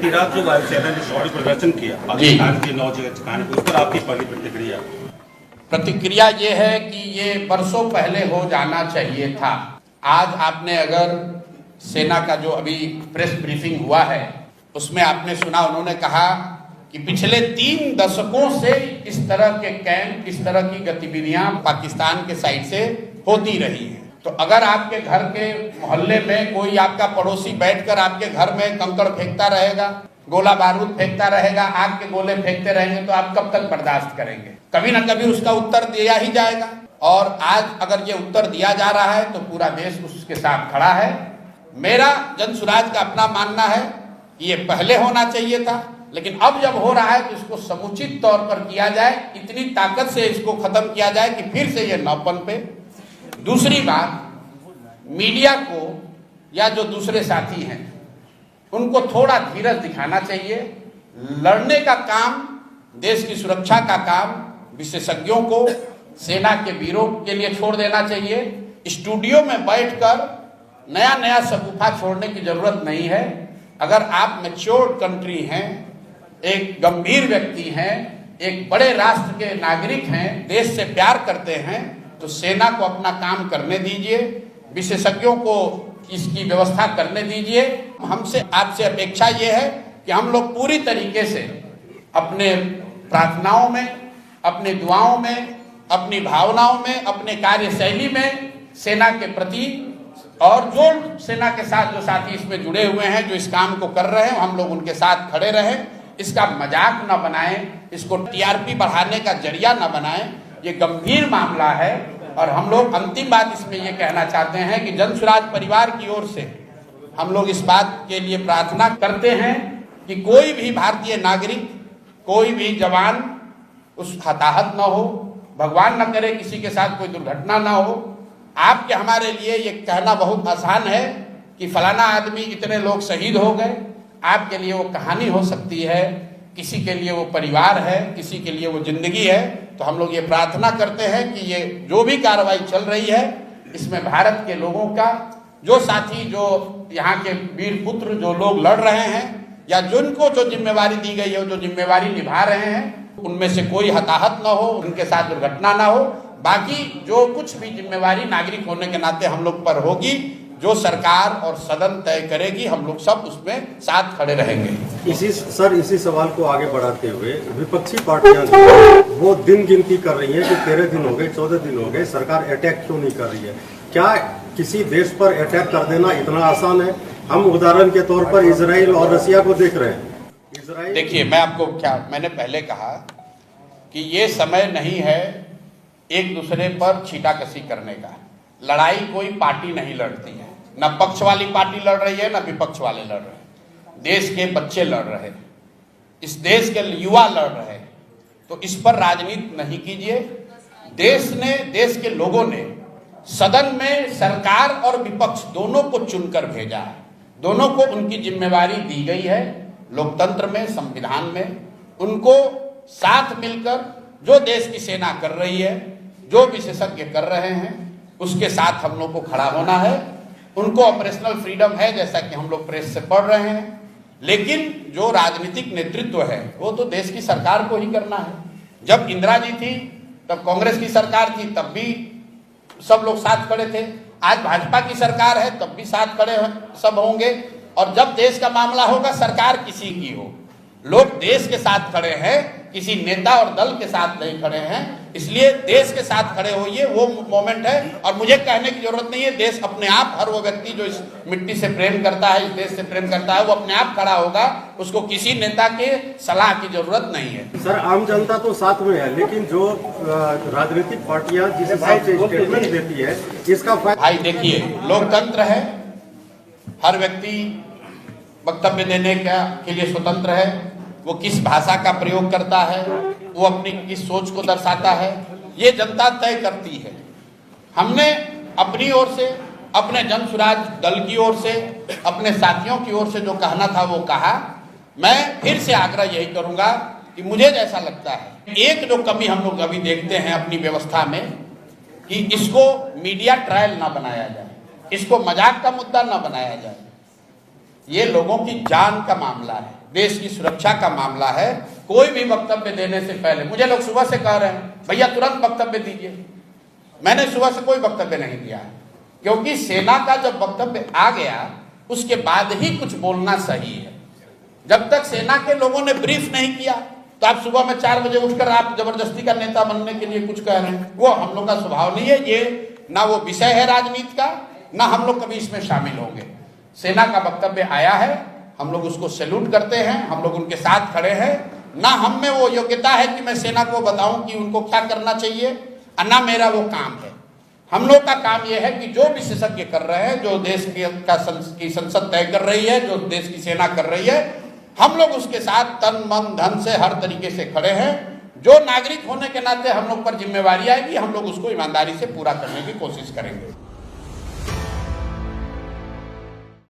बीती रात जो वायुसेना ने शौर्य प्रदर्शन किया पाकिस्तान की 9 जगह ठिकाने पर, उस पर आपकी पहली प्रतिक्रिया? प्रतिक्रिया ये है कि ये बरसों पहले हो जाना चाहिए था। आज आपने अगर सेना का जो अभी प्रेस ब्रीफिंग हुआ है उसमें आपने सुना, उन्होंने कहा कि पिछले 3 दशकों से इस तरह के कैंप, इस तरह की गतिविधियां पाकिस्तान के साइड से होती रही हैं। तो अगर आपके घर के मोहल्ले में कोई आपका पड़ोसी बैठकर आपके घर में कंकड़ फेंकता रहेगा, गोला बारूद फेंकता रहेगा, आग के गोले फेंकते रहेंगे, तो आप कब तक बर्दाश्त करेंगे? कभी ना कभी उसका उत्तर दिया ही जाएगा। और आज अगर ये उत्तर दिया जा रहा है तो पूरा देश उसके साथ खड़ा है। मेरा जनसुराज का अपना मानना है कि ये पहले होना चाहिए था, लेकिन अब जब हो रहा है तो इसको समुचित तौर पर किया जाए, इतनी ताकत से इसको खत्म किया जाए कि फिर से ये न पनपे। दूसरी बात, मीडिया को या जो दूसरे साथी हैं उनको थोड़ा धीरज दिखाना चाहिए। लड़ने का काम, देश की सुरक्षा का काम विशेषज्ञों को, सेना के वीरों के लिए छोड़ देना चाहिए। स्टूडियो में बैठकर नया नया शगुफा छोड़ने की जरूरत नहीं है। अगर आप मैच्योर्ड कंट्री हैं, एक गंभीर व्यक्ति हैं, एक बड़े राष्ट्र के नागरिक हैं, देश से प्यार करते हैं, तो सेना को अपना काम करने दीजिए, विशेषज्ञों को इसकी व्यवस्था करने दीजिए। हमसे आपसे अपेक्षा ये है कि हम लोग पूरी तरीके से अपने प्रार्थनाओं में, अपनी दुआओं में, अपनी भावनाओं में, अपने कार्यशैली में सेना के प्रति, और जो सेना के साथ जो साथी इसमें जुड़े हुए हैं, जो इस काम को कर रहे हैं, हम लोग उनके साथ खड़े रहें। इसका मजाक न बनाएं, इसको टीआरपी बढ़ाने का जरिया न बनाएं। ये गंभीर मामला है। और हम लोग अंतिम बात इसमें ये कहना चाहते हैं कि जनसुराज परिवार की ओर से हम लोग इस बात के लिए प्रार्थना करते हैं कि कोई भी भारतीय नागरिक, कोई भी जवान उस हताहत न हो, भगवान न करे किसी के साथ कोई दुर्घटना ना हो। आपके हमारे लिए ये कहना बहुत आसान है कि फलाना आदमी, इतने लोग शहीद हो गए। आपके लिए वो कहानी हो सकती है, किसी के लिए वो परिवार है, किसी के लिए वो जिंदगी है। तो हम लोग ये प्रार्थना करते हैं कि ये जो भी कार्रवाई चल रही है, इसमें भारत के लोगों का, जो साथी, जो यहाँ के वीर पुत्र, जो लोग लड़ रहे हैं या जिनको जो जिम्मेवारी दी गई है, जो जिम्मेवारी निभा रहे हैं, उनमें से कोई हताहत न हो, उनके साथ दुर्घटना ना हो। बाकी जो कुछ भी जिम्मेवारी नागरिक होने के नाते हम लोग पर होगी, जो सरकार और सदन तय करेगी, हम लोग सब उसमें साथ खड़े रहेंगे। इसी सवाल को आगे बढ़ाते हुए विपक्षी पार्टियां वो दिन गिनती कर रही हैं कि 13 दिन हो गए, 14 दिन हो गए, सरकार अटैक क्यों नहीं कर रही है? क्या किसी देश पर अटैक कर देना इतना आसान है? हम उदाहरण के तौर पर इजराइल और रसिया को देख रहे हैं। देखिए, मैंने पहले कहा कि ये समय नहीं है एक दूसरे पर छीटाकशी करने का। लड़ाई कोई पार्टी नहीं लड़ती है, न पक्ष वाली पार्टी लड़ रही है, न विपक्ष वाले लड़ रहे हैं। देश के बच्चे लड़ रहे हैं, इस देश के युवा लड़ रहे हैं। तो इस पर राजनीति नहीं कीजिए। देश के लोगों ने सदन में सरकार और विपक्ष दोनों को चुनकर भेजा है। दोनों को उनकी जिम्मेवारी दी गई है लोकतंत्र में, संविधान में। उनको साथ मिलकर जो देश की सेना कर रही है, जो विशेषज्ञ कर रहे हैं, उसके साथ हम लोग को खड़ा होना है। उनको ऑपरेशनल फ्रीडम है, जैसा कि हम लोग प्रेस से पढ़ रहे हैं, लेकिन जो राजनीतिक नेतृत्व है वो तो देश की सरकार को ही करना है। जब इंदिरा जी थी तब कांग्रेस की सरकार थी, तब भी सब लोग साथ खड़े थे। आज भाजपा की सरकार है, तब भी साथ खड़े सब होंगे। और जब देश का मामला होगा, सरकार किसी की हो, लोग देश के साथ खड़े हैं, किसी नेता और दल के साथ नहीं खड़े हैं। इसलिए देश के साथ खड़े होइए, वो मोमेंट है। और मुझे कहने की जरूरत नहीं है, देश अपने आप, हर वो व्यक्ति जो इस मिट्टी से प्रेम करता है, इस देश से प्रेम करता है, वो अपने आप खड़ा होगा। उसको किसी नेता के सलाह की जरूरत नहीं है। सर, आम जनता तो साथ में है, लेकिन जो राजनीतिक पार्टियां जिस हिसाब से स्टेटमेंट देती है, इसका भाई देखिए, लोकतंत्र है, हर व्यक्ति वक्तव्य देने के लिए स्वतंत्र है। वो किस भाषा का प्रयोग करता है, वो अपनी किस सोच को दर्शाता है, ये जनता तय करती है। हमने अपनी ओर से, अपने जनसुराज दल की ओर से, अपने साथियों की ओर से जो कहना था वो कहा। मैं फिर से आग्रह यही करूंगा कि मुझे जैसा लगता है, एक जो कमी हम लोग अभी देखते हैं अपनी व्यवस्था में, कि इसको मीडिया ट्रायल ना बनाया जाए, इसको मजाक का मुद्दा ना बनाया जाए। ये लोगों की जान का मामला है, देश की सुरक्षा का मामला है। कोई भी वक्तव्य देने से पहले, मुझे लोग सुबह से कह रहे हैं भैया तुरंत वक्तव्य दीजिए, मैंने सुबह से कोई वक्तव्य नहीं दिया है, क्योंकि सेना का जब वक्तव्य आ गया उसके बाद ही कुछ बोलना सही है। जब तक सेना के लोगों ने ब्रीफ नहीं किया तो आप सुबह में 4 बजे उठकर आप जबरदस्ती का नेता बनने के लिए कुछ कह रहे हैं, वो हम लोग का स्वभाव नहीं है। ये ना वो विषय है राजनीति का, ना हम लोग कभी इसमें शामिल होंगे। सेना का वक्तव्य आया है, हम लोग उसको सैल्यूट करते हैं, हम लोग उनके साथ खड़े हैं। ना हम में वो योग्यता है कि मैं सेना को बताऊं कि उनको क्या करना चाहिए, और ना मेरा वो काम है। हम लोग का काम यह है कि जो विशेषज्ञ कर रहे हैं, जो देश की संसद तय कर रही है, जो देश की सेना कर रही है, हम लोग उसके साथ तन मन धन से हर तरीके से खड़े हैं। जो नागरिक होने के नाते हम लोग पर जिम्मेवारी आएगी, हम लोग उसको ईमानदारी से पूरा करने की कोशिश करेंगे।